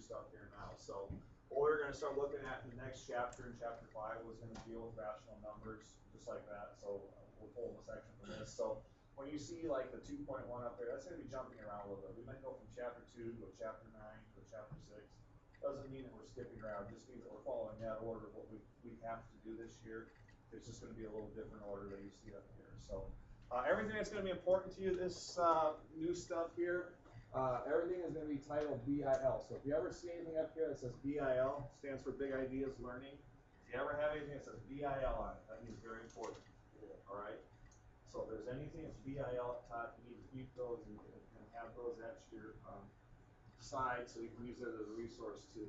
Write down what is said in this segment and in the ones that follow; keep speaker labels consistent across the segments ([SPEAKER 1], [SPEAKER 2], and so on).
[SPEAKER 1] new stuff here now. So what we're going to start looking at in the next chapter, in chapter 5, was going to deal with rational numbers, just like that. So we'll pull a section from this. So when you see like the 2.1 up there, that's going to be jumping around a little bit. We might go from chapter 2 to a chapter 9 to a chapter 6. Doesn't mean that we're skipping around. It just means that we're following that order of what we have to do this year. It's just going to be a little different order that you see up here. So everything that's going to be important to you, this new stuff here, everything is going to be titled BIL. So if you ever see anything up here that says BIL, stands for Big Ideas Learning. If you ever have anything that says BIL on it, that means very important. All right. So if there's anything that's BIL up top, you need to keep those and have those at your side so you can use it as a resource to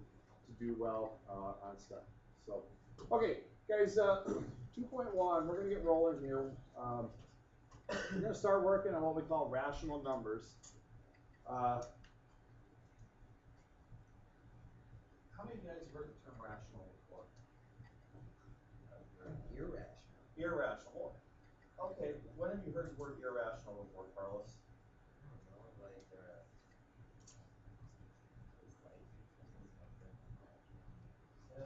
[SPEAKER 1] do well on stuff. So, okay, guys, 2.1, we're going to get rolling here. We're going to start working on what we call rational numbers. How many of you guys have heard the term rational before?
[SPEAKER 2] Irrational.
[SPEAKER 1] Irrational. Okay, when have you heard the word irrational before, Carlos?
[SPEAKER 2] I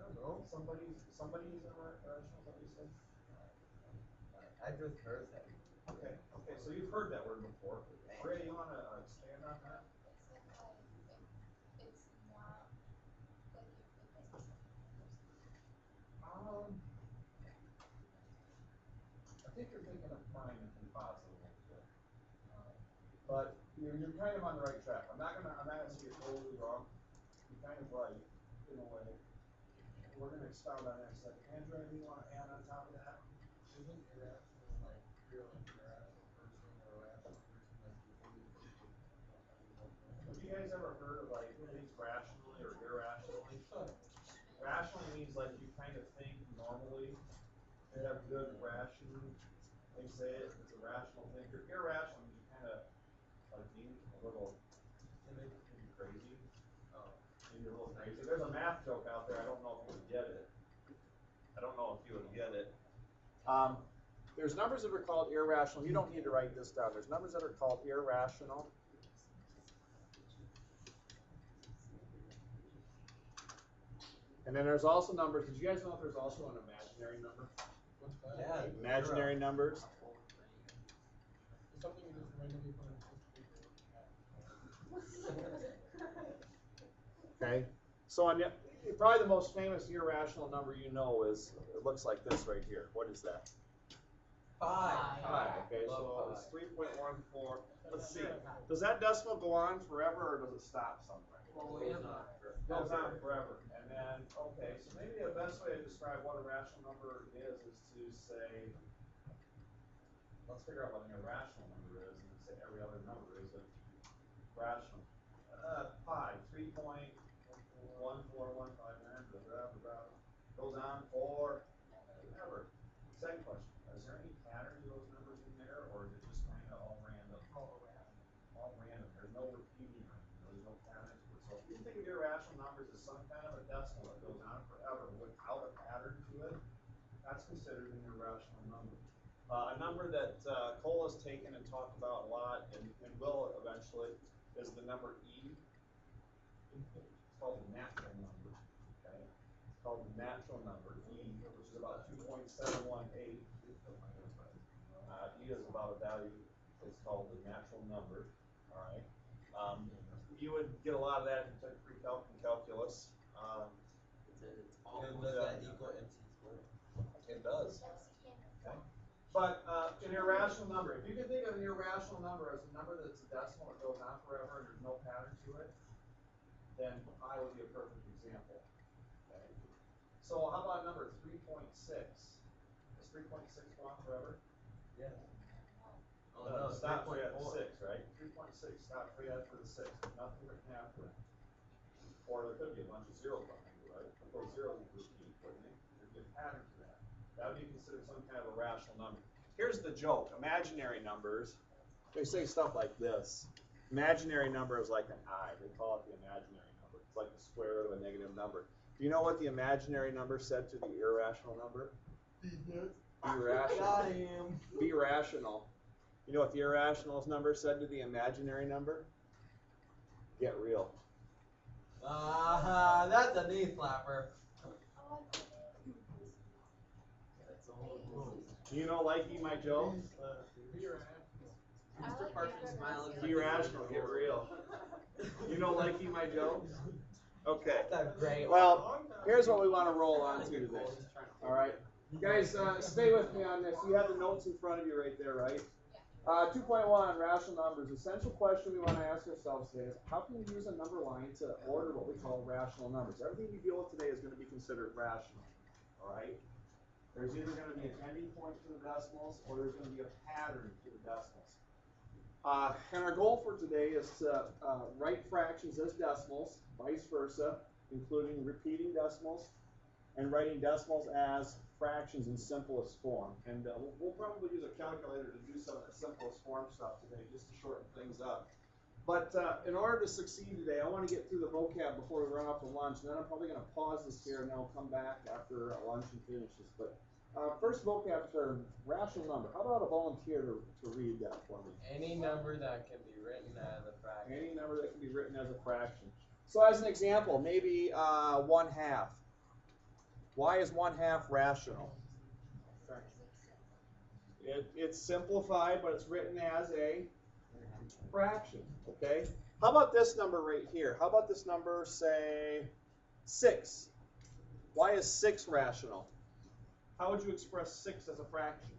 [SPEAKER 2] don't know.
[SPEAKER 1] Somebody's irrational, is that what you said?
[SPEAKER 2] I just heard that.
[SPEAKER 1] Okay, so you've heard that word before. Ray, you want to expand on that? I think you're thinking of prime and impossible. But you're kind of on the right track. I'm not gonna say you're totally wrong. You're kind of right in a way. We're gonna expound on that in a second. Andrew, anything you want to add on top of that?
[SPEAKER 3] Isn't irrational like real irrational person or rational person like
[SPEAKER 1] Have you guys ever heard of like things rationally or irrationally? Rationally means like you kind of think normally. You have good ration. They say it, it's a rational thinker. Irrational means you kind of like being a little maybe crazy. Maybe a little crazy. There's a math joke out there. I don't know if you would get it. There's numbers that are called irrational. You don't need to write this down. There's numbers that are called irrational. And then there's also numbers. Did you guys know if there's also an imaginary number?
[SPEAKER 3] what's that?
[SPEAKER 2] Yeah.
[SPEAKER 1] Imaginary numbers.
[SPEAKER 3] It's something you just randomly put in.
[SPEAKER 1] Okay. So on probably the most famous irrational number you know is, it looks like this right here. What is that?
[SPEAKER 2] 5.
[SPEAKER 1] Okay, so it's 3.14. Let's see. Does that decimal go on forever or does it stop somewhere? It goes on forever. And then, okay, so maybe the best way to describe what a rational number is to say, let's figure out what an irrational number is and say every other number is a rational. Pi, 3.1415, goes on forever. Second question, is there any pattern to those numbers in there, or is it just kind of all random? All random. There's no repeating or anything. There's no pattern to it. So if you think of irrational numbers as some kind of a decimal that goes on forever without a pattern to it, that's considered an irrational number. A number that Cole has taken and talked about a lot and will eventually is the number E. It's called the natural number. Okay? It's called the natural number, E, which is about 2.718. E is about a value. It's called the natural number. All right. You would get a lot of that if you took pre-calc and calculus.
[SPEAKER 2] Does that equal MC squared?
[SPEAKER 1] It does. Okay. But an irrational number, if you can think of an irrational number as a number that's a decimal that goes on forever and there's no pattern to it, then I would be a perfect example. Okay. So how about number 3.6? Does 3.6 go on forever?
[SPEAKER 2] Yeah.
[SPEAKER 1] No, stop right at the 6, right? 3.6, stop right after the 6. Nothing written after it. Or there could be a bunch of zeros behind it, right? But those zeros would repeat, wouldn't they? There'd be a pattern to that. That would be considered some kind of a rational number. Here's the joke. Imaginary numbers, they say stuff like this. Imaginary number is like an I. They call it the imaginary number. It's like the square root of a negative number. Do you know what the imaginary number said to the irrational number? Be rational.
[SPEAKER 2] Got him.
[SPEAKER 1] Be rational. You know what the irrational number said to the imaginary number? Get real.
[SPEAKER 2] That's a knee slapper.
[SPEAKER 1] You know, liking my jokes?
[SPEAKER 2] Mr. Parsons smiling.
[SPEAKER 1] Be rational, get real. You know, liking my jokes? Okay.
[SPEAKER 2] That's a great
[SPEAKER 1] Well, here's what we want to roll on to today. All right. Guys, stay with me on this. You have the notes in front of you right there, right? 2.1, rational numbers. Essential question we want to ask ourselves today is, how can we use a number line to order what we call rational numbers? Everything we deal with today is going to be considered rational. All right? There's either going to be an ending point to the decimals, or there's going to be a pattern to the decimals. And our goal for today is to write fractions as decimals, vice versa, including repeating decimals, and writing decimals as fractions in simplest form. And we'll probably use a calculator to do some of the simplest form stuff today, just to shorten things up. But in order to succeed today, I want to get through the vocab before we run off to lunch, and then I'm probably going to pause this here, and then I'll come back after lunch and finish this. But first vocab term, rational number. How about a volunteer to read that for me?
[SPEAKER 2] Any number that can be written as a fraction.
[SPEAKER 1] Any number that can be written as a fraction. So as an example, maybe 1/2. Why is 1/2 rational? It's simplified, but it's written as a fraction, okay? How about this number right here? How about this number, say, 6? Why is 6 rational? How would you express 6 as a fraction?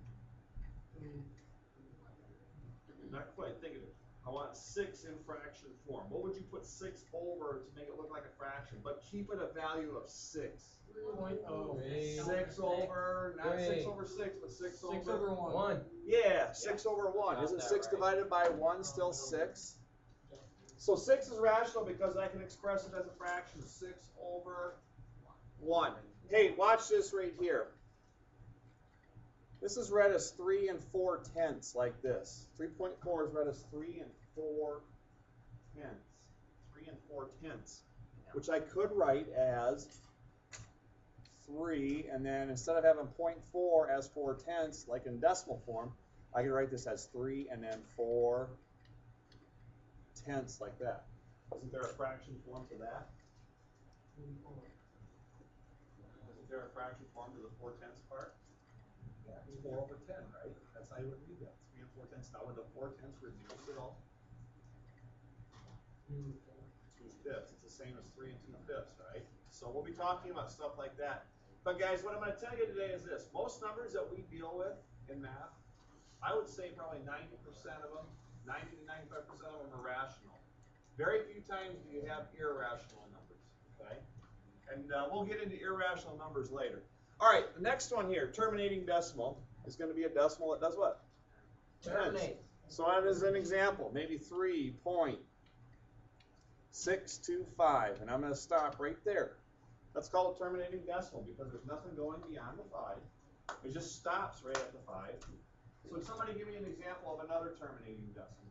[SPEAKER 1] Not quite. Think of it. I want 6 in fraction form. What would you put 6 over to make it look like a fraction, but keep it a value of 6? 6 over, not 6 over 6, but 6 over
[SPEAKER 2] 1.
[SPEAKER 1] Yeah, 6 over 1. Isn't 6 divided by 1 still 6? So 6 is rational because I can express it as a fraction. 6 over 1. Hey, watch this right here. This is read as 3 4/10 like this. 3.4 is read as 3 4/10. 3 4/10, which I could write as 3, and then instead of having 0.4 as 4/10 like in decimal form, I could write this as 3 and then 4/10 like that. Isn't there a fraction form to that? Isn't there a fraction form to the 4/10 part? Yeah, it's 4 over 10, right? That's how you would read that. 3 and 4/10. Now, when the 4/10 reduce it all? 2/5. It's the same as 3 and 2/5, right? So we'll be talking about stuff like that. But guys, what I'm going to tell you today is this. Most numbers that we deal with in math, I would say probably 90% of them, 90 to 95% of them are rational. Very few times do you have irrational numbers, okay? And we'll get into irrational numbers later. All right, the next one here, terminating decimal, is going to be a decimal that does what?
[SPEAKER 2] Terminate.
[SPEAKER 1] So as an example, maybe 3.625, and I'm going to stop right there. That's called a terminating decimal because there's nothing going beyond the 5. It just stops right at the 5. So somebody give me an example of another terminating decimal.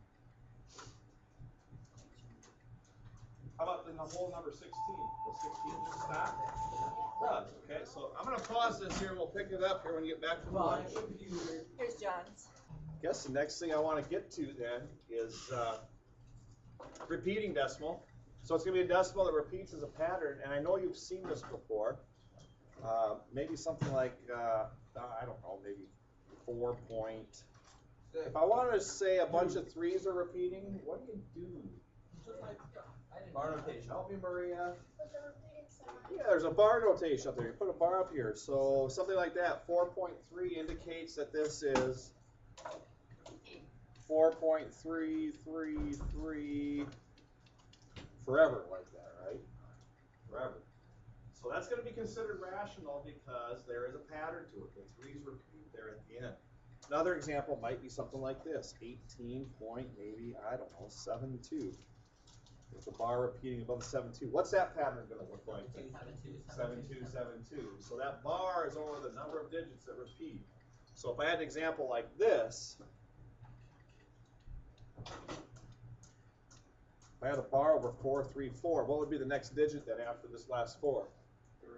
[SPEAKER 1] How about the whole number 16? Will 16 just stop? It does. Okay, so I'm going to pause this here and we'll pick it up here when you get back from lunch.
[SPEAKER 4] Here's John's.
[SPEAKER 1] I guess the next thing I want to get to then is repeating decimal. So it's going to be a decimal that repeats as a pattern, and I know you've seen this before. Maybe something like, I don't know, maybe 4 point. If I wanted to say a bunch of 3s are repeating, what do you do?
[SPEAKER 2] Bar notation.
[SPEAKER 1] Help me, Maria. Yeah, there's a bar notation up there. You put a bar up here. So something like that, 4.3 indicates that this is 4.333 forever like that, right? Forever. So that's going to be considered rational because there is a pattern to it. The 3's repeat there at the end. Another example might be something like this, 18 point maybe, I don't know, 72. With the bar repeating above the 7.2. What's that pattern going to look like? 7.2, 7.2. So that bar is over the number of digits that repeat. So if I had an example like this, if I had a bar over 434, what would be the next digit then after this last 4?
[SPEAKER 2] 3.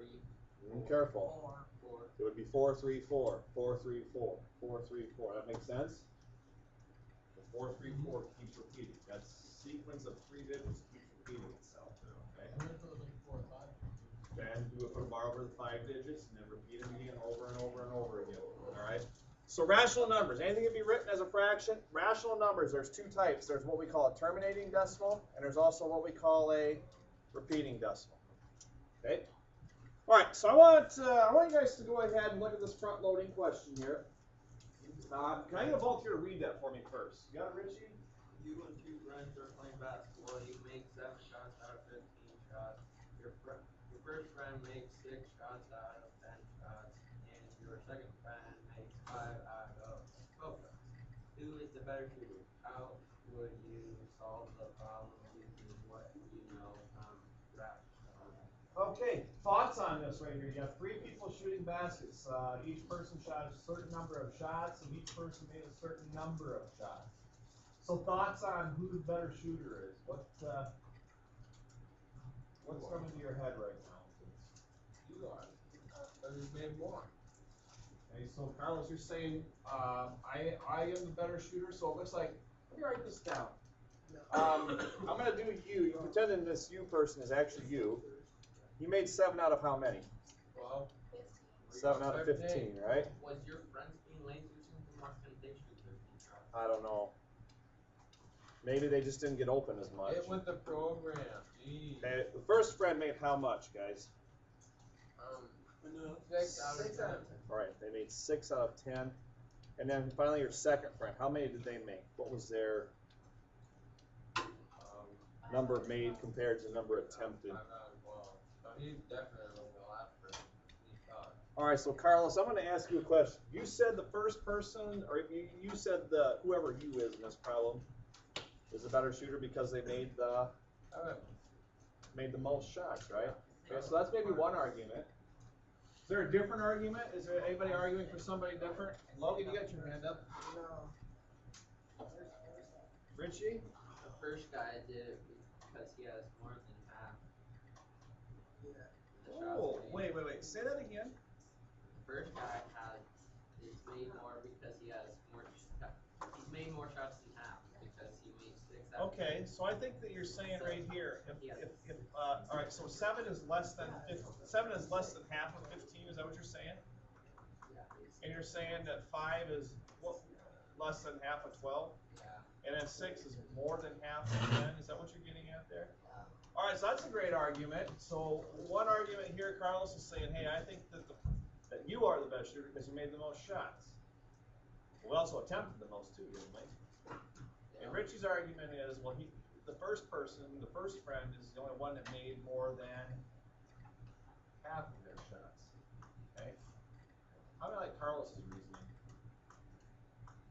[SPEAKER 1] Be careful.
[SPEAKER 2] 4.
[SPEAKER 1] It would be 434, 434, 434. That makes sense? The 434 keeps repeating. That sequence of 3 digits keeps repeating itself. Okay. over the 5 digits and then repeat them again over and over and over again. All right. So rational numbers, anything can be written as a fraction. Rational numbers, there's two types. There's what we call a terminating decimal, and there's also what we call a repeating decimal. Okay. All right. So I want you guys to go ahead and look at this front-loading question here. Can I get a volunteer to read that for me first? You got it, Richie?
[SPEAKER 2] You and two friends are playing basketball. You make 7 shots out of 15 shots. Your first friend makes 6 shots out of 10 shots, and your second friend makes 5 out of 12 shots. Who is the better shooter? How would you solve the problem using what you know from rap?
[SPEAKER 1] Okay, thoughts on this right here. You have 3 people shooting baskets. Each person shot a certain number of shots, and each person made a certain number of shots. So thoughts on who the better shooter is? What's coming to your head right now?
[SPEAKER 3] You are. But he's made more.
[SPEAKER 1] Okay, so Carlos, you're saying I am the better shooter. So it looks like, let me write this down. I'm gonna do you. You pretending this you person is actually you. You made 7 out of how many?
[SPEAKER 3] 12.
[SPEAKER 1] 7 out of 15, right?
[SPEAKER 2] Was your friends being lazy or something? Why couldn't they shoot 15 shots?
[SPEAKER 1] I don't know. Maybe they just didn't get open as much.
[SPEAKER 3] Get with the program. Jeez.
[SPEAKER 1] Okay, the first friend made how much, guys?
[SPEAKER 3] 6 out of 10.
[SPEAKER 1] All right, they made 6 out of 10. And then finally your second friend, how many did they make? What was their number made compared to the number attempted?
[SPEAKER 3] 5 out of 12. So he's definitely the last person. He thought.
[SPEAKER 1] All right, so Carlos, I'm going to ask you a question. You said the first person, or you said the whoever you is in this problem is a better shooter because they made the most shots, right? Okay, so that's maybe one argument. Is there a different argument? Is there anybody arguing for somebody different? Logan, you got your hand up.
[SPEAKER 3] No.
[SPEAKER 1] Richie?
[SPEAKER 2] The first guy did it because he has more than half. The shots
[SPEAKER 1] Oh,
[SPEAKER 2] made.
[SPEAKER 1] wait. Say that again.
[SPEAKER 2] The first guy is made more because he has more. He's made more shots than half because he made 6 out of 10.
[SPEAKER 1] Okay, so I think that you're saying right here, all right, so 7 is less than 15, 7 is less than half of 15. Is that what you're saying?
[SPEAKER 2] Yeah,
[SPEAKER 1] And you're saying that 5 is what, less than half of 12,
[SPEAKER 2] yeah.
[SPEAKER 1] and then 6 is more than half of 10. Is that what you're getting at there? All right, so that's a great argument. So one argument here, Carlos is saying, hey, I think that that you are the best shooter because you made the most shots. We also attempted the most too, didn't we? And Richie's argument is, well, the first friend is the only one that made more than half of their shots. Okay? How do I like Carlos's reasoning?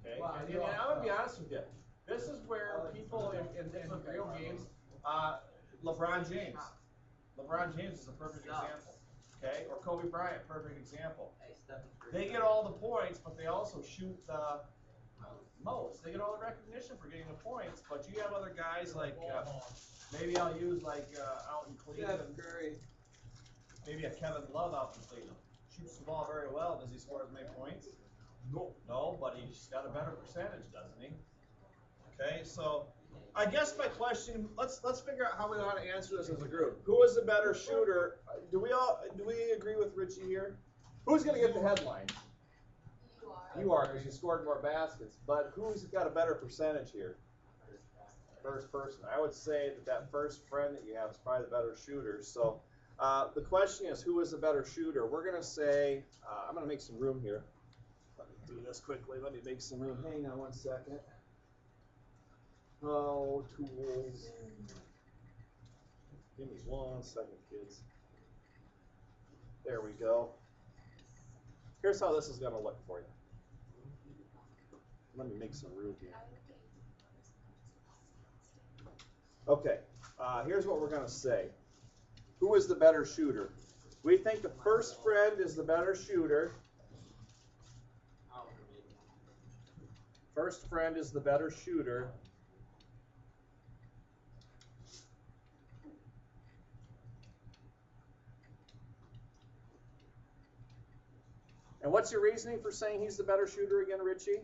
[SPEAKER 1] Okay?
[SPEAKER 3] Well,
[SPEAKER 1] And I'm gonna be honest with you. This is where people in real games, LeBron James is a perfect example. Okay? Or Kobe Bryant, perfect example.
[SPEAKER 2] Hey, Stephen's first
[SPEAKER 1] They
[SPEAKER 2] guy.
[SPEAKER 1] get all the points, but they also shoot the most. They get all the recognition for getting the points, but you have other guys like, maybe I'll use like out in Cleveland, maybe a Kevin Love out in Cleveland. Shoots the ball very well. Does he score as many points? No, but he's got a better percentage, doesn't he? Okay, so I guess my question, let's figure out how we want to answer this as a group. Who is the better shooter? Do we agree with Richie here? Who's going to get the headline? You are, because you scored more baskets. But who's got a better percentage here? First person. I would say that first friend that you have is probably the better shooter. So the question is, who is the better shooter? We're going to say, I'm going to make some room here. Let me do this quickly. Let me make some room. Hang on one second. Oh, tools. Give me 1 second, kids. There we go. Here's how this is going to look for you. Let me make some room here. Okay, here's what we're going to say. Who is the better shooter? We think the first friend is the better shooter. First friend is the better shooter. And what's your reasoning for saying he's the better shooter again, Richie?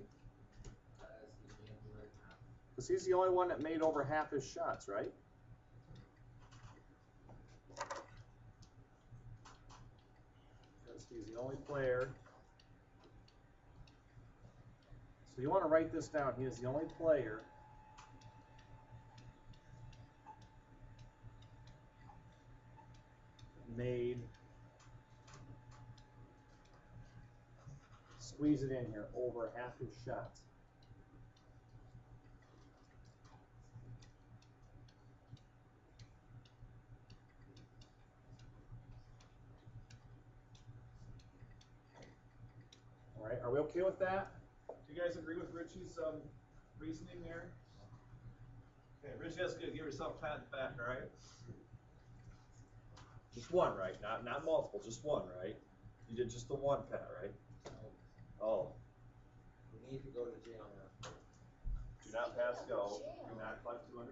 [SPEAKER 1] Because he's the only one that made over half his shots, right?
[SPEAKER 5] He's the only player. So you want to write this down. He is the only player made, squeeze it in here, over half his shots. All right, are we okay with that? Do you guys agree with Richie's reasoning there? Okay, Richie, that's good. Give yourself a pat back, all right? Just one, right? Not multiple, just one, right? You did just the one pat, right? Oh.
[SPEAKER 3] You need to go to jail now.
[SPEAKER 5] Do not pass go. Do not collect $200.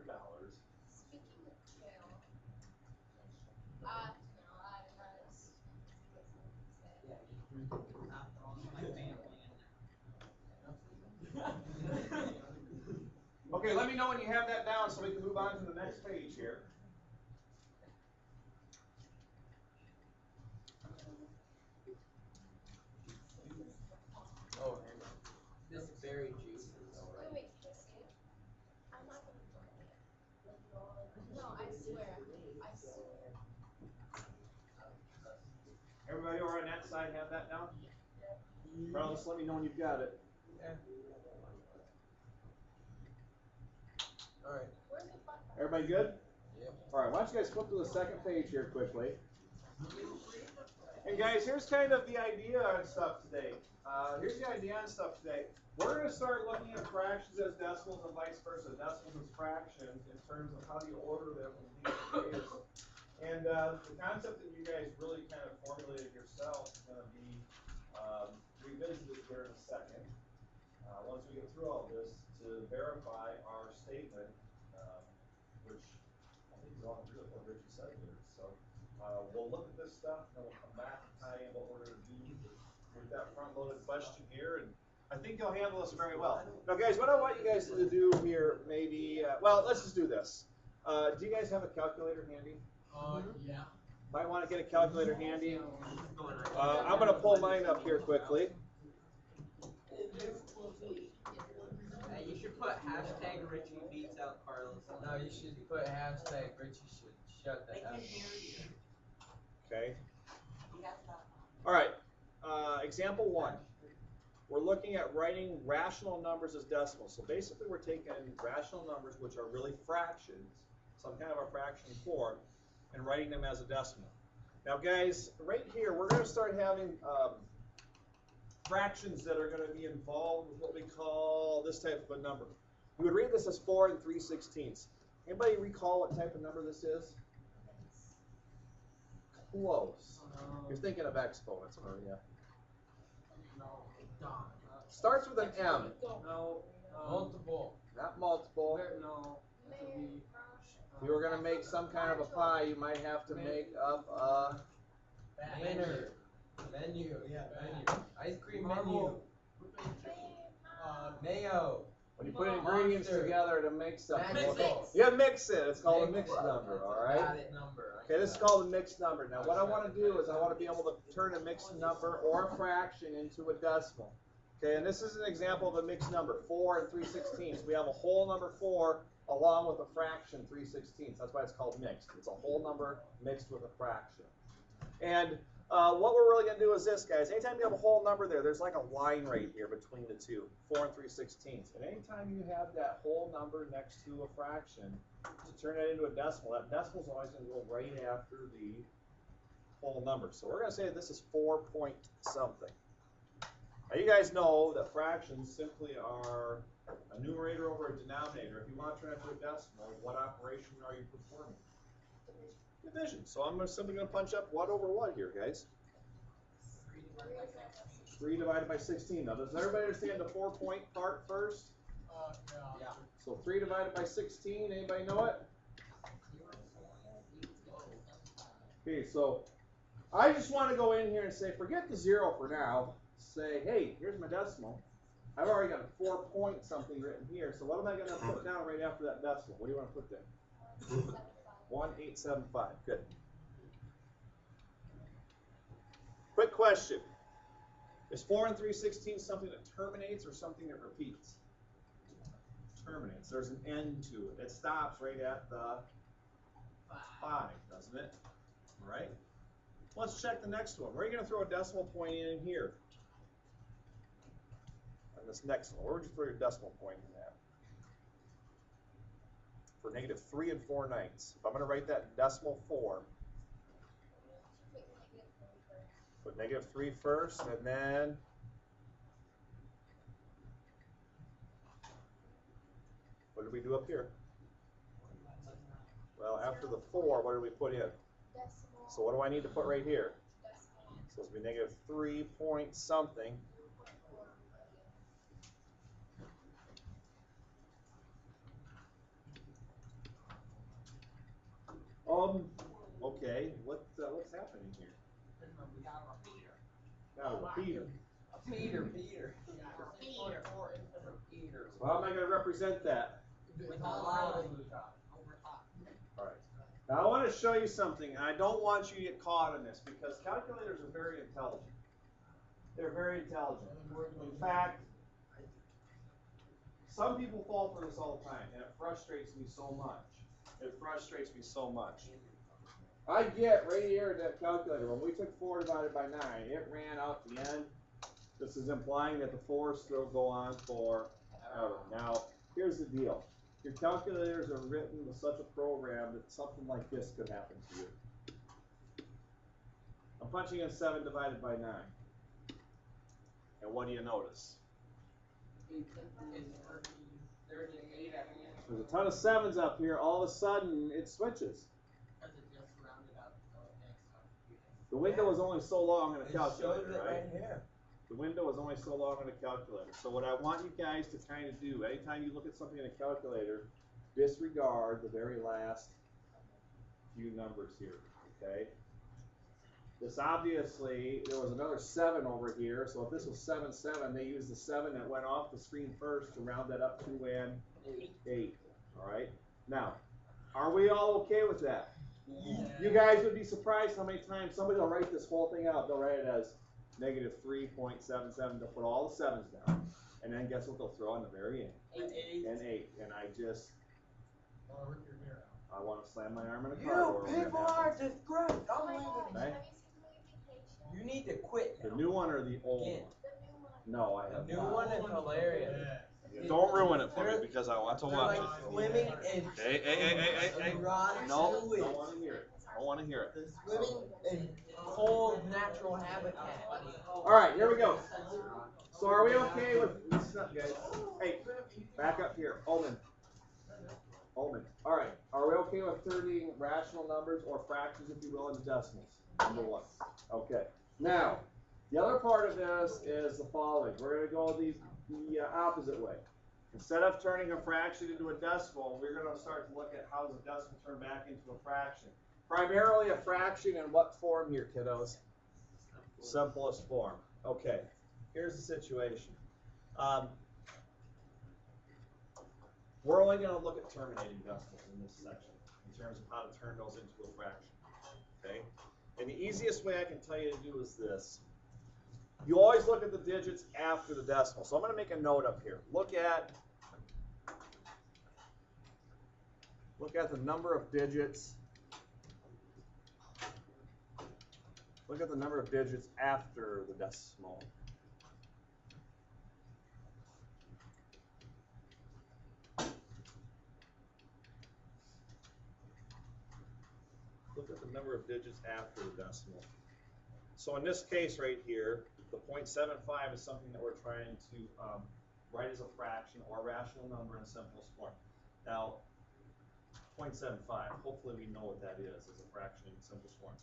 [SPEAKER 6] Speaking of jail, no, I was.
[SPEAKER 3] Yeah, you not throwing my family in there.
[SPEAKER 5] Okay, let me know when you have that down so we can move on to the next page here.
[SPEAKER 2] Oh, this is very juicy.
[SPEAKER 6] Wait, can you see it? I'm not gonna drink it. No, I swear. I swear.
[SPEAKER 5] Everybody over on that side have that down? Well, just let me know when you've got it.
[SPEAKER 2] Yeah. All right.
[SPEAKER 6] Where's the fun part?
[SPEAKER 5] Everybody good?
[SPEAKER 2] Yep.
[SPEAKER 5] All right, why don't you guys flip to the second page here quickly. And guys, here's kind of the idea on stuff today. Here's the idea on stuff today. We're going to start looking at fractions as decimals and vice versa, decimals as fractions in terms of how do you order them in these ways. And the concept that you guys really kind of formulated yourself is going to be revisited here in a second. Once we get through all this to verify our statement, which I think is all agree with what Richie said here. So we'll look at this stuff, and then we'll come back and tie in what we're going to do with that front-loaded question here. And I think you'll handle this very well. Now, guys, what I want you guys to do here, maybe, well, let's just do this. Do you guys have a calculator handy?
[SPEAKER 3] Yeah.
[SPEAKER 5] Might want to get a calculator handy. I'm going to pull mine up here quickly.
[SPEAKER 2] You should put hashtag Richie beats out Carlos. No, you should put hashtag Richie should shut the F.
[SPEAKER 5] Okay. All right. Example 1. We're looking at writing rational numbers as decimals. So basically we're taking rational numbers, which are really fractions, some kind of a fraction form, and writing them as a decimal. Now guys, right here we're going to start having fractions that are going to be involved with what we call this type of a number. You would read this as 4 3/16. Anybody recall what type of number this is? Close. You're thinking of exponents, Maria. Starts with an M.
[SPEAKER 3] No. Multiple.
[SPEAKER 5] Not multiple.
[SPEAKER 3] No.
[SPEAKER 5] If you were going to make some kind of a pie, you might have to make up a
[SPEAKER 2] Winner. Menu. Yeah, menu. Ice cream menu. Mayo.
[SPEAKER 5] When you put ingredients together to make something.
[SPEAKER 2] Mix it.
[SPEAKER 5] Yeah, mix it. It's called a mixed number, all right?
[SPEAKER 2] Got it number.
[SPEAKER 5] Okay, this is called a mixed number. Now, what I want to do is I want to be able to turn a mixed number or a fraction into a decimal. Okay, and this is an example of a mixed number, 4 3/16. We have a whole number 4 along with a fraction 3/16. That's why it's called mixed. It's a whole number mixed with a fraction. And what we're really going to do is this, guys. Anytime you have a whole number there, there's like a line right here between the two, 4 3/16. And anytime you have that whole number next to a fraction, to turn it into a decimal, that decimal is always going to go right after the whole number. So we're going to say this is 4 point something. Now you guys know that fractions simply are a numerator over a denominator. If you want to turn it into a decimal, what operation are you performing? Division. So I'm simply going to punch up what over what here, guys? 3 divided by 16. Now, does everybody understand the 4 point part first?
[SPEAKER 3] Yeah.
[SPEAKER 5] So 3 divided by 16, anybody know it? Okay, so I just want to go in here and say, forget the 0 for now. Say, hey, here's my decimal. I've already got a 4 point something written here. So what am I going to put down right after that decimal? What do you want to put there? 1875. Good. Quick question. Is 4 and 3/16 something that terminates or something that repeats? Terminates. There's an end to it. It stops right at the 5, doesn't it? All right. Let's check the next one. Where are you going to throw a decimal point in here? On this next one, where would you throw your decimal point in at? For negative 3 and 4/9. If I'm going to write that in decimal form, put negative 3 first, and then what did we do up here? Well, after the 4, what did we put in?
[SPEAKER 6] Decimal.
[SPEAKER 5] So what do I need to put right here?
[SPEAKER 6] Decimal.
[SPEAKER 5] So it's going to be negative 3 point something. Okay, what's happening here?
[SPEAKER 3] We got a repeater.
[SPEAKER 5] Got a repeater.
[SPEAKER 2] Peter.
[SPEAKER 5] So how am I going to represent that?
[SPEAKER 3] With a line over top.
[SPEAKER 5] All right. Now I want to show you something, and I don't want you to get caught in this because calculators are very intelligent. They're very intelligent. In fact, some people fall for this all the time, and it frustrates me so much. It frustrates me so much. I get right here in that calculator, when we took 4 divided by 9, it ran out the end. This is implying that the 4s still go on forever. Now, here's the deal. Your calculators are written with such a program that something like this could happen to you. I'm punching in 7 divided by 9. And what do you notice? There's a ton of 7s up here. All of a sudden, it switches. The window is only so long on a calculator, right? The window is only so long on a calculator. So what I want you guys to kind of do, anytime you look at something in a calculator, disregard the very last few numbers here, okay? This obviously, there was another 7 over here, so if this was 7, 7, they used the 7 that went off the screen first to round that up to an 8, all right? Now, are we all okay with that?
[SPEAKER 3] Yeah.
[SPEAKER 5] You guys would be surprised how many times somebody will write this whole thing out. They'll write it as negative 3.77. They'll put all the 7s down, and then guess what they'll throw on the very end? An 8. And I just, I want to slam my arm in a car door.
[SPEAKER 2] You people are disgraced.
[SPEAKER 6] Oh my God.
[SPEAKER 5] Okay.
[SPEAKER 6] Have you seen multiplication?
[SPEAKER 2] You need to quit
[SPEAKER 5] The
[SPEAKER 2] now.
[SPEAKER 5] new one or the old
[SPEAKER 2] Again.
[SPEAKER 5] one?
[SPEAKER 6] The new one.
[SPEAKER 5] No, I
[SPEAKER 2] The
[SPEAKER 5] have
[SPEAKER 2] new
[SPEAKER 5] not.
[SPEAKER 2] one is hilarious.
[SPEAKER 5] Don't ruin it for me because I want to
[SPEAKER 2] They're
[SPEAKER 5] watch
[SPEAKER 2] like
[SPEAKER 5] it.
[SPEAKER 2] swimming in
[SPEAKER 5] Hey.
[SPEAKER 2] erotic
[SPEAKER 5] No,
[SPEAKER 2] fluids.
[SPEAKER 5] don't want to hear it. Don't want to hear it.
[SPEAKER 2] They're swimming in cold natural habitat.
[SPEAKER 5] All right, here we go. So are we okay with listen up, guys? Hey, back up here. Ullman. All right. Are we okay with turning rational numbers or fractions, if you will, into decimals? Number 1. Okay. Now, the other part of this is the following. We're going to go the opposite way. Instead of turning a fraction into a decimal, we're going to start to look at how does a decimal turn back into a fraction. Primarily a fraction in what form here, kiddos? Simplest form. Okay. Here's the situation. We're only going to look at terminating decimals in this section in terms of how to turn those into a fraction. Okay? And the easiest way I can tell you to do is this. You always look at the digits after the decimal. So I'm going to make a note up here. Look at the number of digits. Look at the number of digits after the decimal. Look at the number of digits after the decimal. So in this case right here, the 0.75 is something that we're trying to write as a fraction or a rational number in the simplest form. Now, 0.75, hopefully we know what that is as a fraction in the simplest form.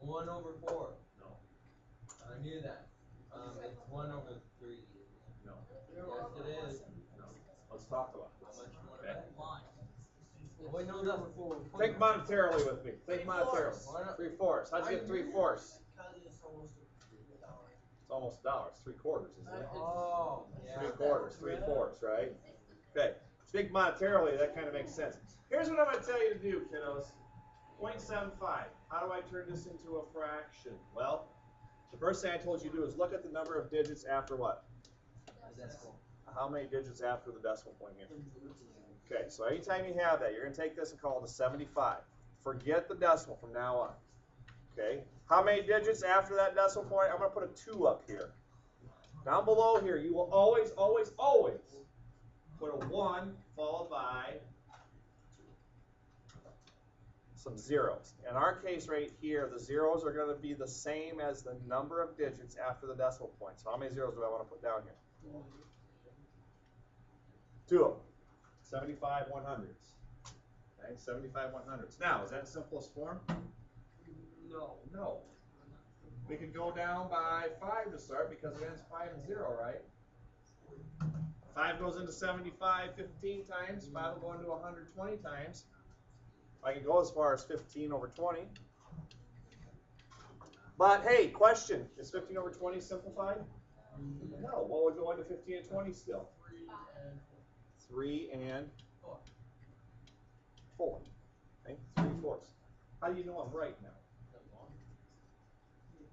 [SPEAKER 2] 1/4.
[SPEAKER 5] No.
[SPEAKER 2] I knew that. It's 1/3.
[SPEAKER 5] No.
[SPEAKER 2] Yes, it is.
[SPEAKER 5] No. Let's talk about
[SPEAKER 2] How
[SPEAKER 5] this.
[SPEAKER 2] much more
[SPEAKER 5] Okay.
[SPEAKER 2] Wait, no, that's before.
[SPEAKER 5] Think monetarily with me. Think monetarily. 3/4. How'd you get 3/4? It's almost $1. 3/4, isn't it?
[SPEAKER 2] Oh, yeah.
[SPEAKER 5] 3/4, right? Okay. Think monetarily, that kind of makes sense. Here's what I'm going to tell you to do, kiddos. 0.75. How do I turn this into a fraction? Well, The first thing I told you to do is look at the number of digits after what? How many digits after the decimal point here? Okay, so anytime you have that, you're going to take this and call it a 75. Forget the decimal from now on. Okay, how many digits after that decimal point? I'm going to put a 2 up here. Down below here, you will always, always, always put a 1 followed by some zeros. In our case right here, the zeros are going to be the same as the number of digits after the decimal point. So how many zeros do I want to put down here? 2 of them. 75 100s. Okay, 75 100s. Now, is that simplest form?
[SPEAKER 2] No.
[SPEAKER 5] No. We can go down by 5 to start because it ends 5 and 0, right? 5 goes into 75 15 times. 5 will go into 120 times. I can go as far as 15 over 20. But hey, question, is 15 over 20 simplified? No. What would go into 15 and 20 still? 3 and 4. Okay? 3/4. How do you know I'm right now?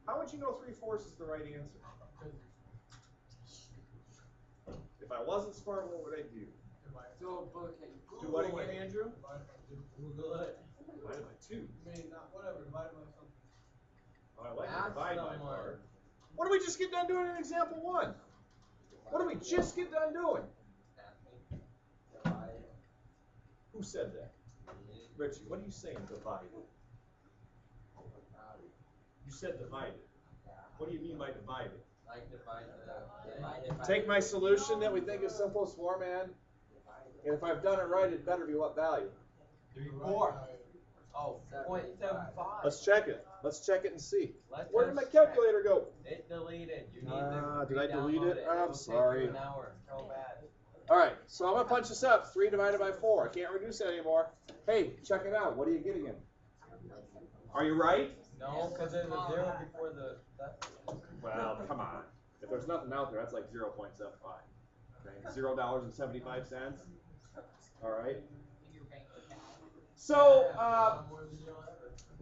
[SPEAKER 5] How would you know 3/4 is the right answer? If I wasn't smart, what would I do?
[SPEAKER 2] Throw a book and
[SPEAKER 5] Do what again, Andrew?
[SPEAKER 3] Google it.
[SPEAKER 5] Divided by 2.
[SPEAKER 3] I mean, not whatever, divided by something.
[SPEAKER 5] Oh, I like the
[SPEAKER 2] Ask
[SPEAKER 5] divide by
[SPEAKER 2] someone.
[SPEAKER 5] part. What did we just get done doing in example 1? What did we just get done doing? Who said that? Richie, what are you saying, divided? You said divided. What do you mean by divided?
[SPEAKER 2] Like divide
[SPEAKER 5] Take my solution that we think is simplest form, and if I've done it right, it better be what value?
[SPEAKER 2] 3/4. Oh, 0.75.
[SPEAKER 5] Let's check it. Let's check it and see.
[SPEAKER 2] Let's
[SPEAKER 5] Where did my
[SPEAKER 2] just
[SPEAKER 5] calculator go?
[SPEAKER 2] It deleted. You need to
[SPEAKER 5] Did I delete
[SPEAKER 2] re-download
[SPEAKER 5] it?
[SPEAKER 2] It'll
[SPEAKER 5] I'm
[SPEAKER 2] take
[SPEAKER 5] sorry.
[SPEAKER 2] you an hour. So bad.
[SPEAKER 5] All right, so I'm going to punch this up. 3 divided by 4. I can't reduce it anymore. Hey, check it out. What are you getting in? Are you right?
[SPEAKER 2] No, because there's a 0 before the.
[SPEAKER 5] Well, come on. If there's nothing out there, that's like 0.75. Okay, $0.75. All right. So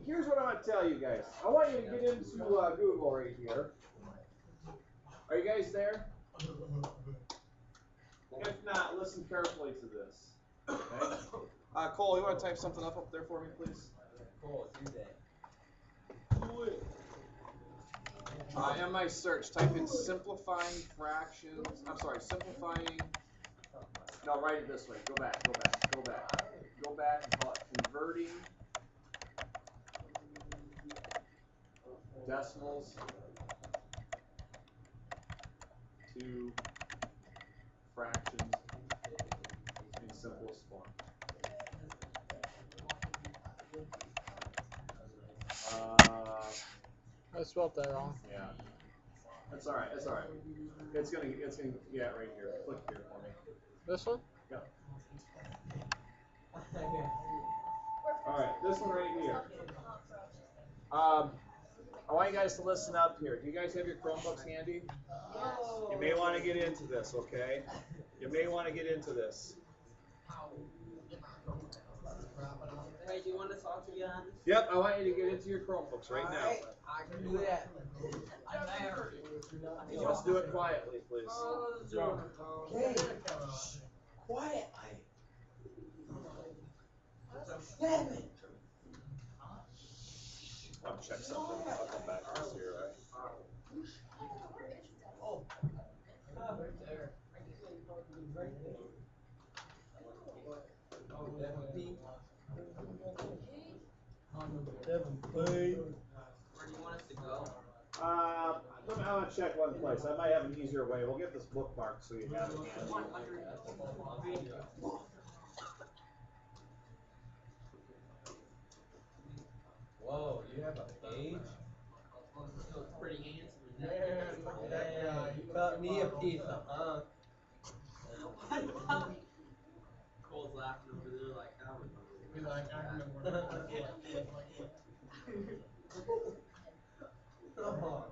[SPEAKER 5] here's what I want to tell you guys. I want you to get into Google right here. Are you guys there? If not, listen carefully to this. Okay? Cole, you want to type something up there for me, please?
[SPEAKER 2] Cool, do that.
[SPEAKER 5] In my search, type in simplifying fractions. I'm sorry, simplifying. No, write it this way. Go back, go back, go back. Go back and call it converting decimals to fractions in simplest form.
[SPEAKER 3] I spelled that wrong.
[SPEAKER 5] Yeah. That's all right. That's all right. It's gonna yeah, right here. Click here for me.
[SPEAKER 3] This one?
[SPEAKER 5] Yep. All right, this one right here. I want you guys to listen up here. Do you guys have your Chromebooks handy? You may want to get into this, okay? You may want to get into this.
[SPEAKER 2] Hey, do you want to talk to me on this?
[SPEAKER 5] Yep, I want you to get into your Chromebooks right now.
[SPEAKER 2] Alright, I can do that. I'm there.
[SPEAKER 5] Let's do it quietly, please.
[SPEAKER 2] Okay. Quiet. Damn it.
[SPEAKER 5] I'll check something. I'll come back and see, all right?
[SPEAKER 2] Oh. Right there. Oh, Where do you want us to go?
[SPEAKER 5] I want to check one place. I might have an easier way. We'll get this bookmark so you have it handy.
[SPEAKER 2] 100. Whoa, you have a page? Looks pretty handsome.
[SPEAKER 3] Yeah, look at that guy.
[SPEAKER 2] You cut me a piece of hunk. Cole's laughing over there like I remember.
[SPEAKER 3] Be like, I remember.
[SPEAKER 2] Oh.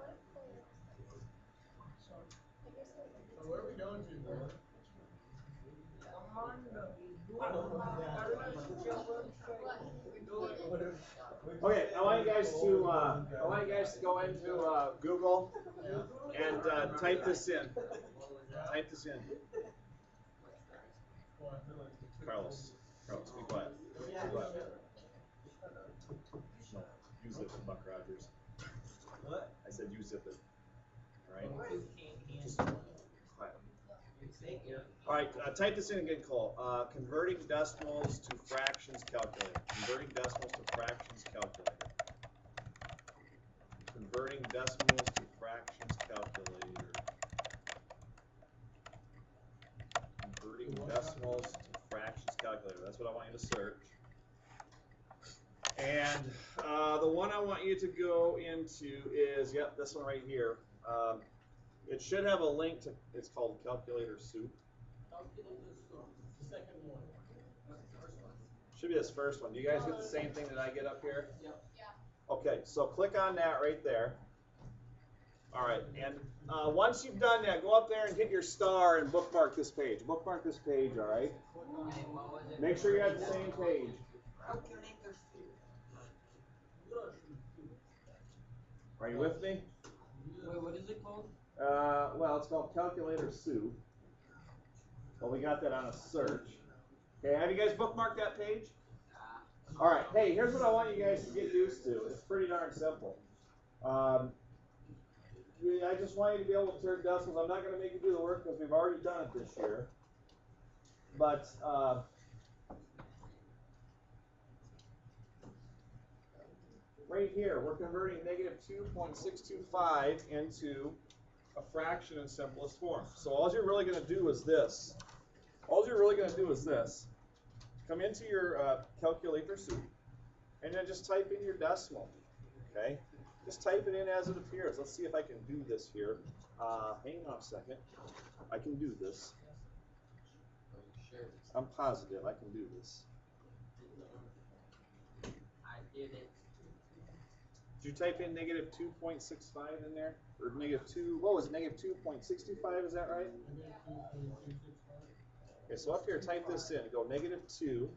[SPEAKER 3] So where are we going to, bro?
[SPEAKER 5] Okay, I want you guys guys to go into Google and type this in. Type this in. Carlos, be quiet. Be quiet. No, use it, Buck Rogers.
[SPEAKER 3] What?
[SPEAKER 5] I said use it. All right. Just quiet. All right. Type this in again, Cole. Converting decimals to fractions calculator. Converting decimals to fractions calculator. Converting decimals to fractions calculator. Converting decimals to fractions calculator. That's what I want you to search. And the one I want you to go into is, yep, this one right here. It should have a link to, it's called Calculator Soup.
[SPEAKER 3] The second one.
[SPEAKER 5] Should be this first one. Do you guys get the same thing that I get up here?
[SPEAKER 3] Yep.
[SPEAKER 6] Yeah.
[SPEAKER 5] Okay, so click on that right there. All right, and once you've done that, go up there and hit your star and bookmark this page. Bookmark this page, all right? Make sure you're at the same page. Are you with me?
[SPEAKER 2] Wait, what is it called?
[SPEAKER 5] Well, it's called Calculator Soup. Well, we got that on a search. Okay, have you guys bookmarked that page? All right, hey, here's what I want you guys to get used to. It's pretty darn simple. I just want you to be able to turn decimals. I'm not going to make you do the work because we've already done it this year. But right here, we're converting negative 2.625 into a fraction in simplest form. So all you're really going to do is this. All you're really going to do is this. Come into your calculator soup, and then just type in your decimal. Okay? Just type it in as it appears. Let's see if I can do this here. Hang on a second. I can do this. I'm positive I can do this.
[SPEAKER 2] I did it.
[SPEAKER 5] Did you type in negative 2.65 in there? Or negative 2, what was it, negative 2.65, is that right? Okay, so up here, type this in. Go negative 2.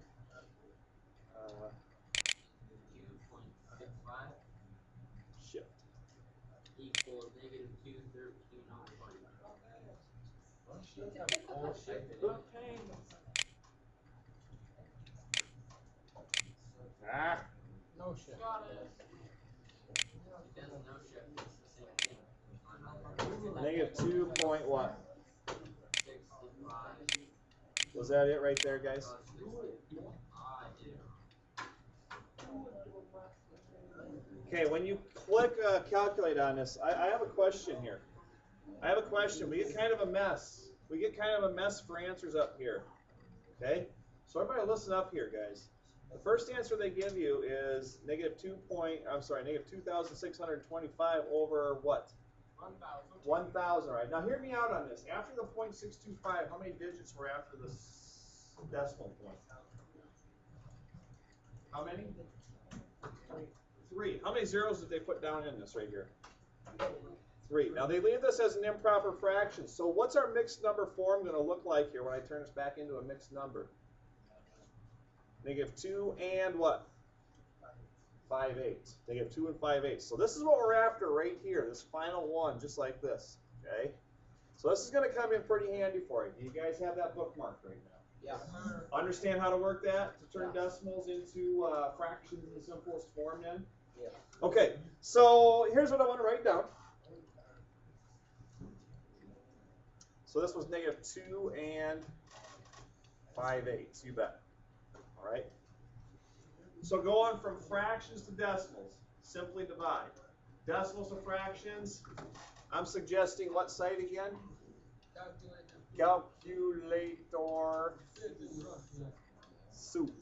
[SPEAKER 2] 2.65
[SPEAKER 5] Shift.
[SPEAKER 2] equals negative 213.01.
[SPEAKER 5] Ah.
[SPEAKER 3] No shit.
[SPEAKER 6] Got it.
[SPEAKER 2] It doesn't no shift, it's the same thing.
[SPEAKER 5] Negative 2 point what?
[SPEAKER 2] 65.
[SPEAKER 5] Was that it right there, guys?
[SPEAKER 2] I did.
[SPEAKER 5] Okay, when you click calculate on this, I have a question here. I have a question. We get kind of a mess. We get kind of a mess for answers up here. Okay? So everybody listen up here, guys. The first answer they give you is negative 2,625 over what? 1,000, right? Now hear me out on this. After the 0.625, how many digits were after the decimal point? How many? 3. How many zeros did they put down in this right here? 3. Now they leave this as an improper fraction. So what's our mixed number form going to look like here when I turn this back into a mixed number? Negative 2 and what? 5/8. Negative 2 and 5/8. So this is what we're after right here, this final one, just like this. Okay? So this is going to come in pretty handy for you. Do you guys have that bookmarked right now?
[SPEAKER 2] Yeah.
[SPEAKER 5] Understand how to work that to turn decimals into fractions in the simplest form then?
[SPEAKER 2] Yeah.
[SPEAKER 5] Okay, so here's what I want to write down. So this was negative 2 and 5/8, you bet. All right. So go on from fractions to decimals. Simply divide. Decimals to fractions. I'm suggesting what site again? Calculator Soup.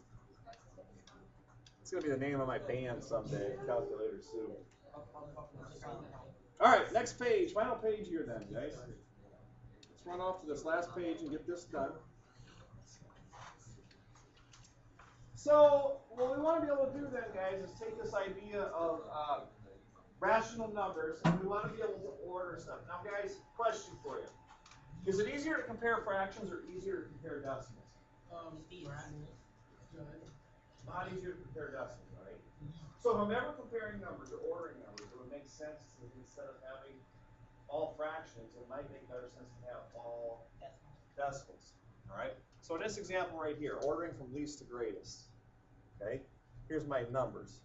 [SPEAKER 5] It's going to be the name of my band someday, Calculator Soup. All right, next page. Final page here then, guys. Let's run off to this last page and get this done. So what we want to be able to do then, guys, is take this idea of rational numbers, and we want to be able to order stuff. Now, guys, question for you. Is it easier to compare fractions or easier to compare decimals? A lot easier to compare decimals, right? So if I'm ever comparing numbers or ordering numbers, it would make sense to, instead of having all fractions, it might make better sense to have all decimals. All right. So in this example right here, ordering from least to greatest. Okay. Here's my numbers: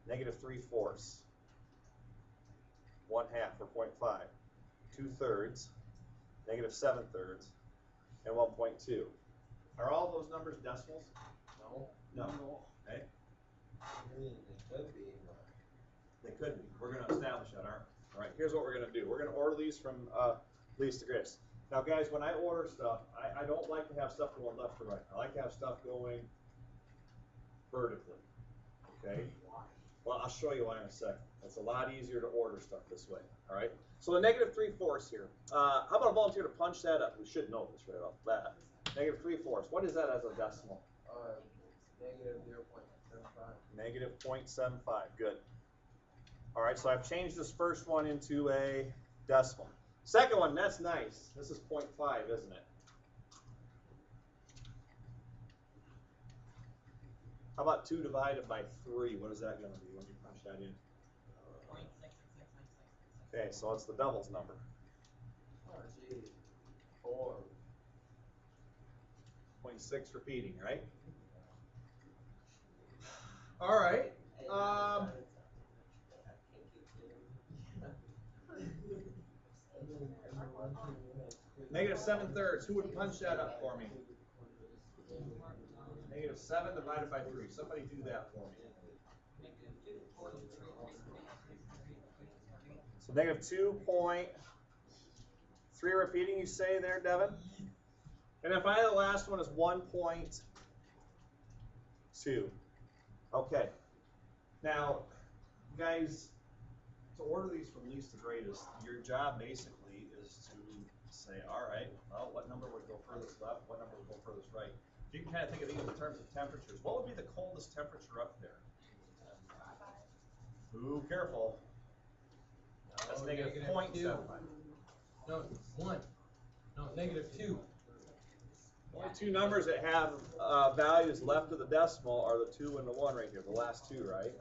[SPEAKER 5] -3/4, 1/2 or 0.5, 2/3, -7/3, and 1.2. Are all those numbers decimals?
[SPEAKER 2] No.
[SPEAKER 5] No. Okay.
[SPEAKER 2] I mean, it could be, but.
[SPEAKER 5] They could be. We're going to establish that, aren't we? All right, here's what we're going to do. We're going to order these from least to greatest. Now, guys, when I order stuff, I don't like to have stuff going left to right. I like to have stuff going vertically. Okay? Well, I'll show you why in a second. It's a lot easier to order stuff this way. All right? So the -3/4 here. How about a volunteer to punch that up? We should know this right off the bat. -3/4. What is that as a decimal?
[SPEAKER 2] -0.75.
[SPEAKER 5] -0.75. Good. All right, so I've changed this first one into a decimal. Second one, that's nice. This is 0.5, isn't it? How about 2 divided by 3? What is that going to be when you punch that in? Okay, so it's the doubles number.
[SPEAKER 2] Oh, geez. 4.
[SPEAKER 5] 0.6 repeating, right? All right. -7/3. Who would punch that up for me? -7 divided by 3. Somebody do that for me. So -2.3 repeating, you say there, Devin? And then finally, the last one is 1.2. Okay. Now, guys, to order these from least to greatest, your job basically is to say, all right, well, what number would go furthest left? What number would go furthest right? You can kind of think of these in terms of temperatures. What would be the coldest temperature up there? Ooh, careful. That's -0.75.
[SPEAKER 2] No, 1. No, -2.
[SPEAKER 5] The only two numbers that have values left of the decimal are the 2 and the 1 right here, the last two, right?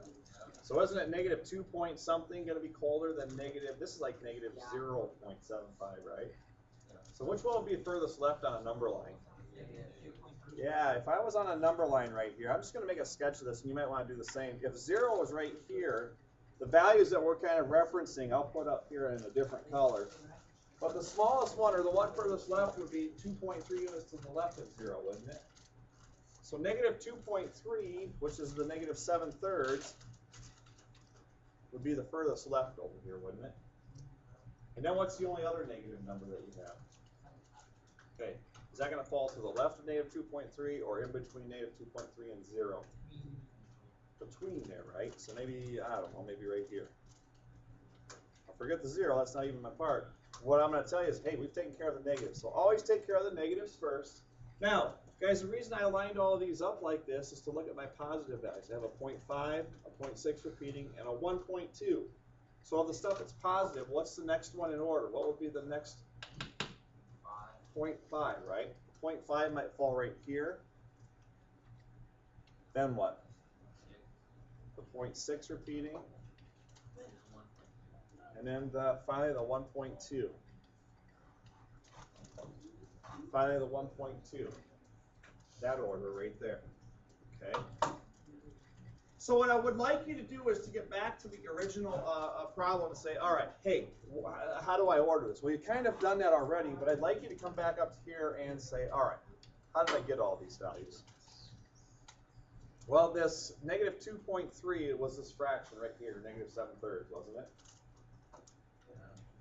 [SPEAKER 5] So isn't it -2 point something going to be colder than negative? This is like -0.75, right? So which one would be furthest left on a number line? Yeah, if I was on a number line right here, I'm just going to make a sketch of this, and you might want to do the same. If 0 is right here, the values that we're kind of referencing, I'll put up here in a different color. But the smallest one, or the one furthest left, would be 2.3 units to the left of 0, wouldn't it? So -2.3, which is the -7/3, would be the furthest left over here, wouldn't it? And then what's the only other negative number that you have? Okay, is that going to fall to the left of -2.3 or in between -2.3 and 0? Between there, right? So maybe, I don't know, maybe right here. I'll forget the 0, that's not even my part. What I'm going to tell you is, hey, we've taken care of the negatives. So always take care of the negatives first. Now, guys, the reason I lined all these up like this is to look at my positive values. I have a 0.5, a 0.6 repeating, and a 1.2. So all the stuff that's positive, what's the next one in order? What would be the next? 0.5, right? 0.5 might fall right here. Then what? The 0.6 repeating. And then finally the 1.2. Finally the 1.2. That order right there. Okay. So what I would like you to do is to get back to the original problem and say, all right, hey, how do I order this? Well, you've kind of done that already, but I'd like you to come back up here and say, all right, how did I get all these values? Well, this -2.3 was this fraction right here, -7/3, wasn't it?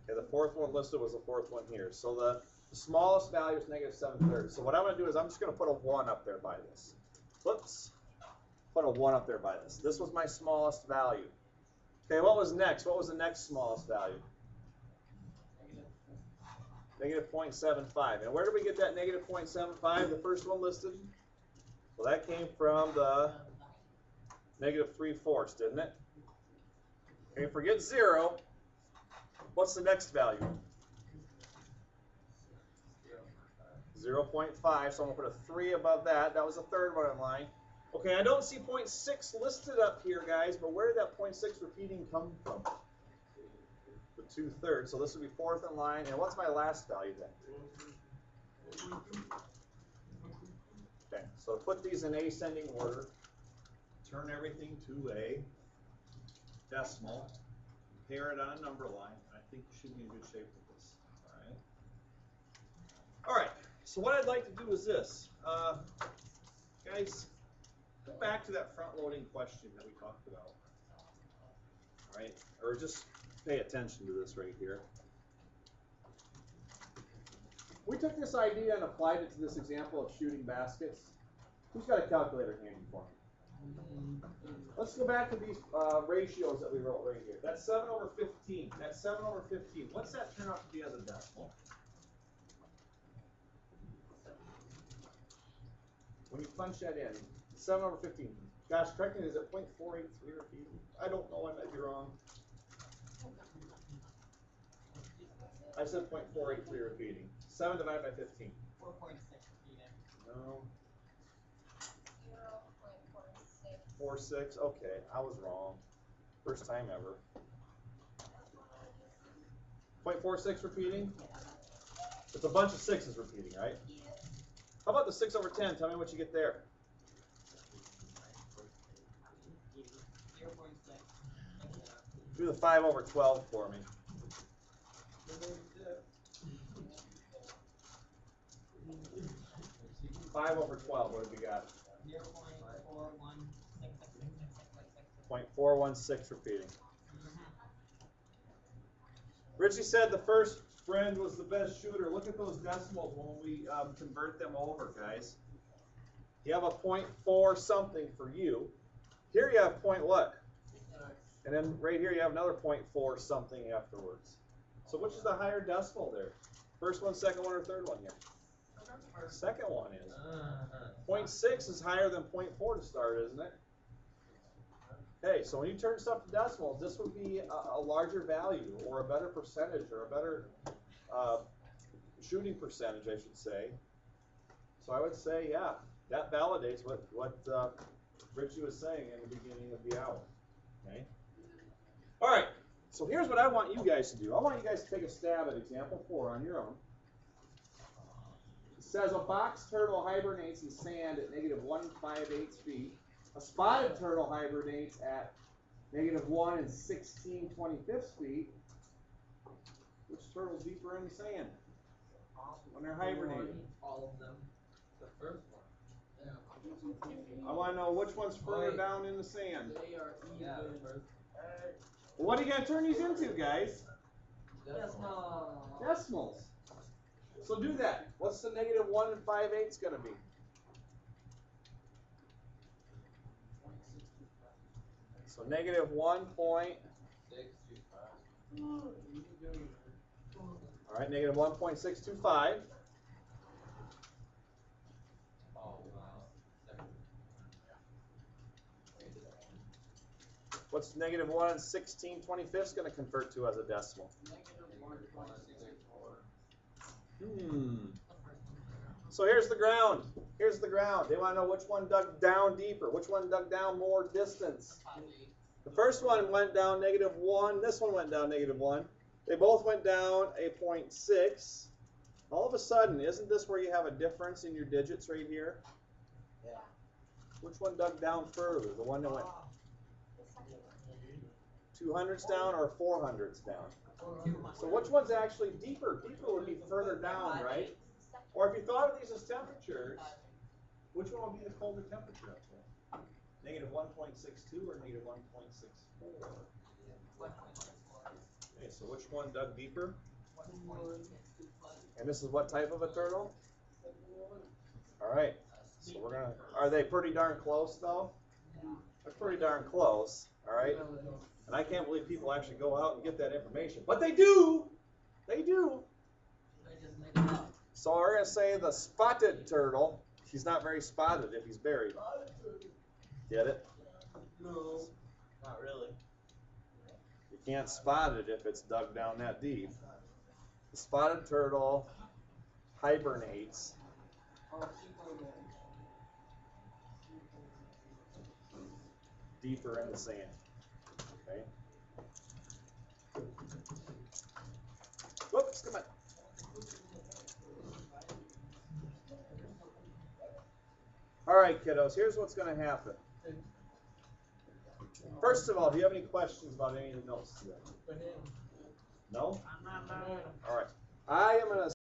[SPEAKER 5] Okay, the fourth one listed was the fourth one here. So the smallest value is -7/3. So what I'm going to do is I'm just going to put a 1 up there by this. Whoops. Put a 1 up there by this. This was my smallest value. Okay, what was next? What was the next smallest value? -0.75. And where did we get that -0.75? The first one listed? Well, that came from the -3/4, didn't it? Okay, forget 0. What's the next value? 0.5. So I'm going to put a 3 above that. That was the third one in line. Okay, I don't see 0.6 listed up here, guys, but where did that 0.6 repeating come from? The 2/3, so this would be fourth in line. And what's my last value then? Okay, so put these in ascending order. Turn everything to a decimal. Pair it on a number line. I think you should be in good shape with this. All right. All right. So what I'd like to do is this, guys. Go back to that front-loading question that we talked about. All right, or just pay attention to this right here. We took this idea and applied it to this example of shooting baskets. Who's got a calculator handy for me? Let's go back to these ratios that we wrote right here. That's 7/15. That's 7/15. What's that turn out to be as a decimal? When you punch that in, 7/15. Gosh, correct me, is it 0.483 repeating? I don't know, I might be wrong. I said 0.483 repeating. 7 divided by 15.
[SPEAKER 3] 4.6 repeating.
[SPEAKER 5] No.
[SPEAKER 6] 0.46.
[SPEAKER 5] 4.6. Okay, I was wrong. First time ever. 0.46 repeating? It's a bunch of 6's repeating, right? How about the 6/10? Tell me what you get there.
[SPEAKER 3] 0.6.
[SPEAKER 5] Do the 5/12 for me. 5/12, what have we got? 0.416 repeating. Richie said the first friend was the best shooter. Look at those decimals when we convert them over, guys. You have a 0.4 something for you. Here you have point what? And then right here you have another 0.4 something afterwards. So which is the higher decimal there? First one, second one, or third one here? Second one is. 0.6 is higher than 0.4 to start, isn't it? Okay, so when you turn stuff to decimals, this would be a larger value, or a better percentage, or a better shooting percentage, I should say. So I would say, yeah, that validates what Richie was saying in the beginning of the hour. Okay. All right. So here's what I want you guys to do. I want you guys to take a stab at example 4 on your own. It says a box turtle hibernates in sand at -1.58 feet. A spotted turtle hibernates at -1 16/25 feet. Which turtle's deeper in the sand when they're hibernating?
[SPEAKER 2] All of them. The first one.
[SPEAKER 5] I want to know which one's further down in the sand.
[SPEAKER 3] They are
[SPEAKER 2] Yeah, the
[SPEAKER 3] even.
[SPEAKER 2] first.
[SPEAKER 5] What are you going to turn these into, guys?
[SPEAKER 3] Decimal.
[SPEAKER 5] Decimals. So do that. What's the -1 5/8 going to be? So -1 point.
[SPEAKER 2] 625.
[SPEAKER 5] All right, -1.625.
[SPEAKER 2] Oh, wow.
[SPEAKER 5] What's -1 16/25 going to convert to as a decimal? So here's the ground. Here's the ground. They want to know which one dug down deeper, which one dug down more distance. The first one went down -1. This one went down -1. They both went down a 0.6. All of a sudden, isn't this where you have a difference in your digits right here?
[SPEAKER 6] Yeah.
[SPEAKER 5] Which one dug down further? The one that went
[SPEAKER 6] The second one.
[SPEAKER 5] 200s down or 400s down? So which one's actually deeper? Deeper would be further down, right? Or if you thought of these as temperatures, which one would be the colder temperature up there? -1.62 or -1.64? Okay, so which one dug deeper? And this is what type of a turtle? All right. So we're gonna. Are they pretty darn close though? They're pretty darn close. All right. And I can't believe people actually go out and get that information, but they do. They do. So we're gonna say the spotted turtle. He's not very spotted if he's buried. Get it?
[SPEAKER 3] No, not really.
[SPEAKER 5] You can't spot it if it's dug down that deep. The spotted turtle hibernates deeper in the sand. Okay. Whoops, come on. All right, kiddos, here's what's going to happen. First of all, do you have any questions about any of the notes today? No?
[SPEAKER 3] I'm not.
[SPEAKER 5] All right. I am going to